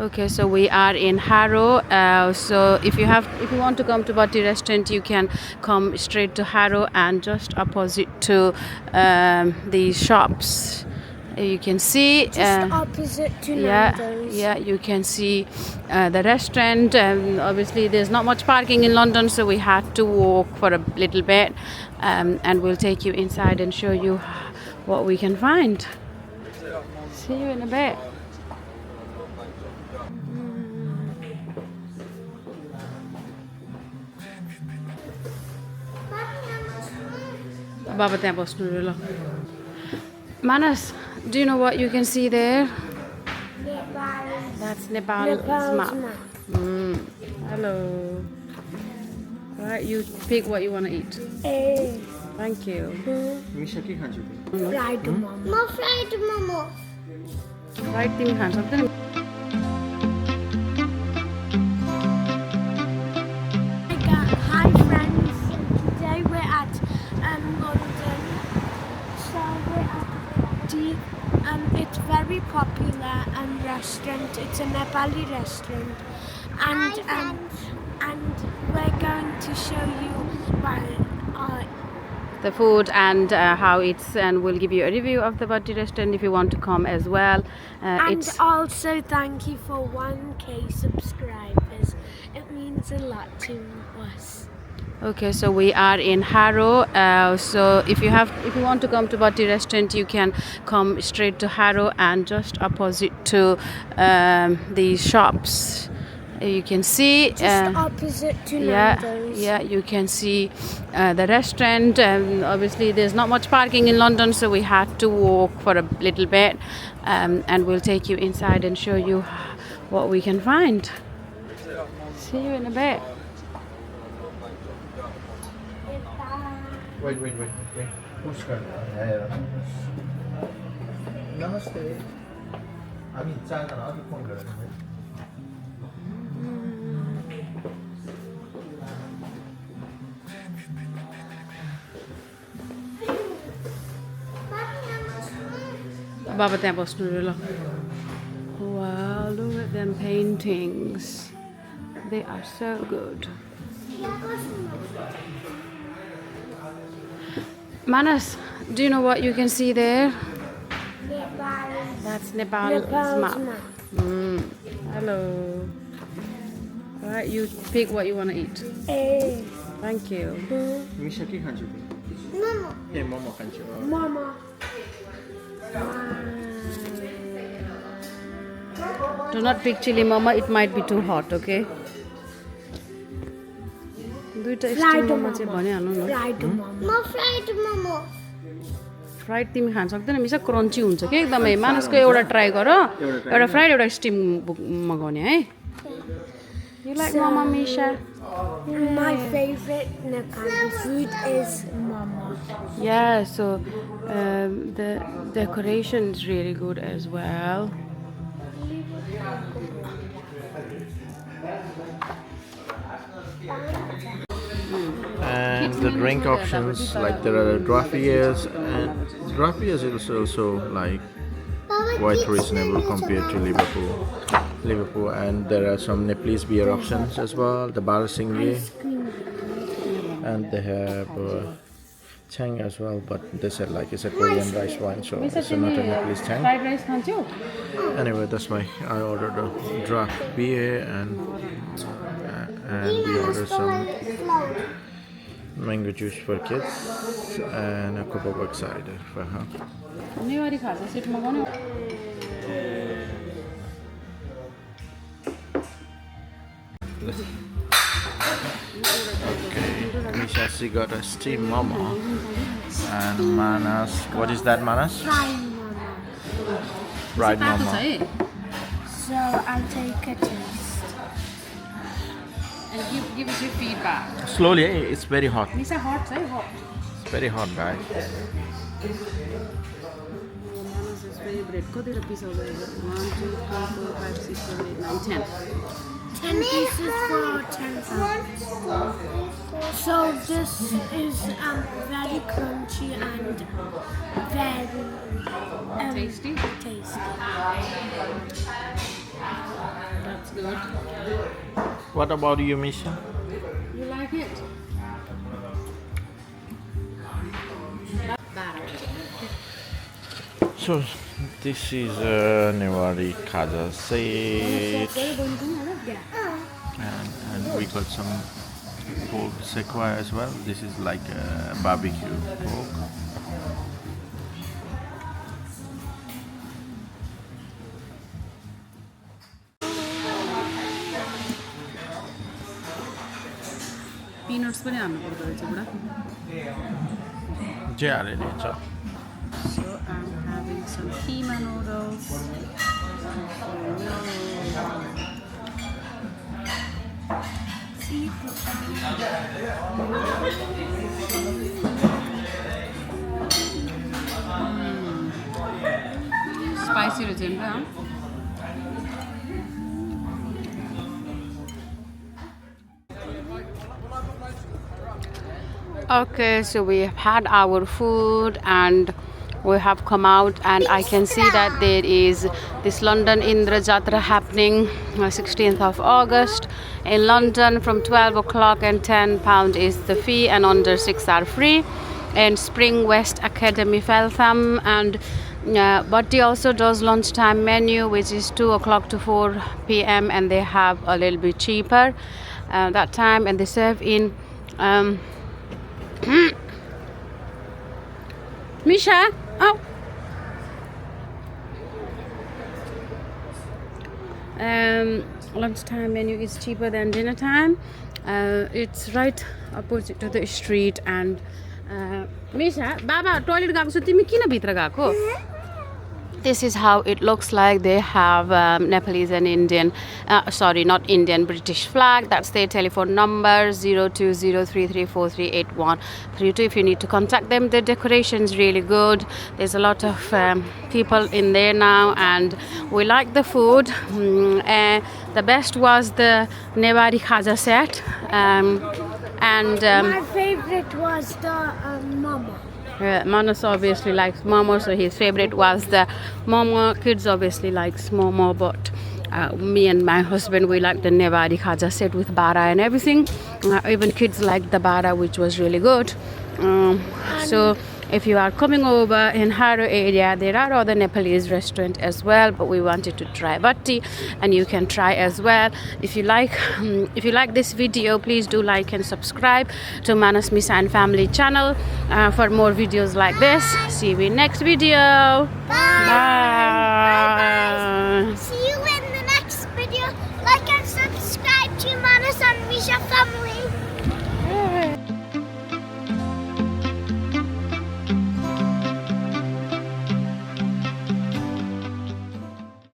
Okay, so we are in Harrow. So if you want to come to Bhatti restaurant, you can come straight to Harrow and just opposite to these shops. You can see just opposite to Nando's. Yeah, you can see the restaurant. Obviously, there's not much parking in London, so we had to walk for a little bit, and we'll take you inside and show you what we can find. See you in a bit. Baba त्यहाँ बस्नु रे ल Manas, do you know what you can see there? That's Nepal's map. Hello. Right, you pick what you want to eat. Thank you. Fried momo. Fried momo. Fried thing Khan सक्दैन Hi friends. Today we're at London. So we're at the it's very popular restaurant. It's a Nepali restaurant, and we're going to show you the food and how it's, and we'll give you a review of the Bhatti restaurant if you want to come as well. And also thank you for 1K subscribers. It means a lot to us. Okay, so we are in Harrow. So if you want to come to Bhatti restaurant, you can come straight to Harrow and just opposite to these shops. You can see just opposite to Nando's. Yeah, you can see the restaurant. Obviously, there's not much parking in London, so we had to walk for a little bit, and we'll take you inside and show you what we can find. See you in a bit. Wait. Pushkar. Namaste. हामी चारजना अघि phone गरेको थियौँ Baba त्यहाँ बस्नु रे ल Wow, look at them paintings. They are so good. Manas, do you know what you can see there? That's Nepal's map. Hello. Right, you pick what you want to eat. Thank you. मिसा के खान्छौ Momo. ए मोमो खान्छौ Momo. Do not pick chili mama, it might be too hot, okay? दुईटा steam momo चाहिँ भनिहाल्नु न Fried momo. Fried momo. Fried तिमी खान सक्दैन मिसा क्रन्ची हुन्छ कि एकदमै मानसको एउटा ट्राई गर एउटा फ्राइड एउटा स्टिम मगाउने है You like mama, Misha? My favorite Nepali food is momo. Yeah, so the decoration is really good as well. And the drink options, like there are draftiers, and draftiers is also like quite reasonable compared to Liverpool, and there are some Nepalese beer options as well, the Barasinghi, and they have Chang as well, but they said like it's a Korean rice wine, so it's not a Nepalese Chang. Fried rice खान्छौ? Anyway, I ordered a draft beer, and we ordered some mango juice for kids and a cup of cider for her. Newari खाजा set मगाउने Okay, Misha got a steam momo, and Manas, what is that, Manas? Fried momo. Fried momo. So I'll take a taste. And give us your feedback. Slowly, it's very hot. Misa hot, say hot. It's very hot, guys. Manas's favorite. कतिवटा पिस होला 1 2 3 4 5 6 7 8 9 10. 10 pieces for 10 pounds. So this is very crunchy and very Tasty. tasty. good. What about you, Misha? You like it? So this is Newari Khaja set, and we got some pork sequoia as well. This is like a barbecue pork. Peanuts पनि हाल्नु पर्दो रहेछ बुढा. जे हालेर हुन्छ. So I'm having some keema noodles. Spicy regime, huh? Okay, so we have had our food and we have come out, and I can see that there is this London Indra Jatra happening 16th of August in London from 12 o'clock, and £10 is the fee, and under 6 are free. And Spring West Academy Feltham, and Bhatti also does lunchtime menu, which is 2 o'clock to 4 p.m. and they have a little bit cheaper that time, and they serve in Misha, oh. Lunchtime menu is cheaper than dinner time. It's right opposite to the street, and Misha, Baba, toilet gaako chu timi kina bhitra gaako? This is how it looks like. They have Nepalese and Indian, sorry, not Indian, British flag. That's their telephone number, 0203343832 if you need to contact them. The decoration's really good. There's a lot of people in there now, and we like the food. The best was the Newari Khaja set. My favorite was the mama. Manas obviously likes momo, so his favorite was the momo. Kids obviously likes momo, but me and my husband, we like the Newari Khaja set with bara and everything. Even kids like the bara, which was really good. So if you are coming over in Haro area, there are other Nepalese restaurants as well, but we wanted to try Bhatti, and you can try as well. If you like this video, please do like and subscribe to Manas Misa and Family channel for more videos like this. See you in next video. Bye. Bye. See you in the next video. Like and subscribe to Manas and Misha Family.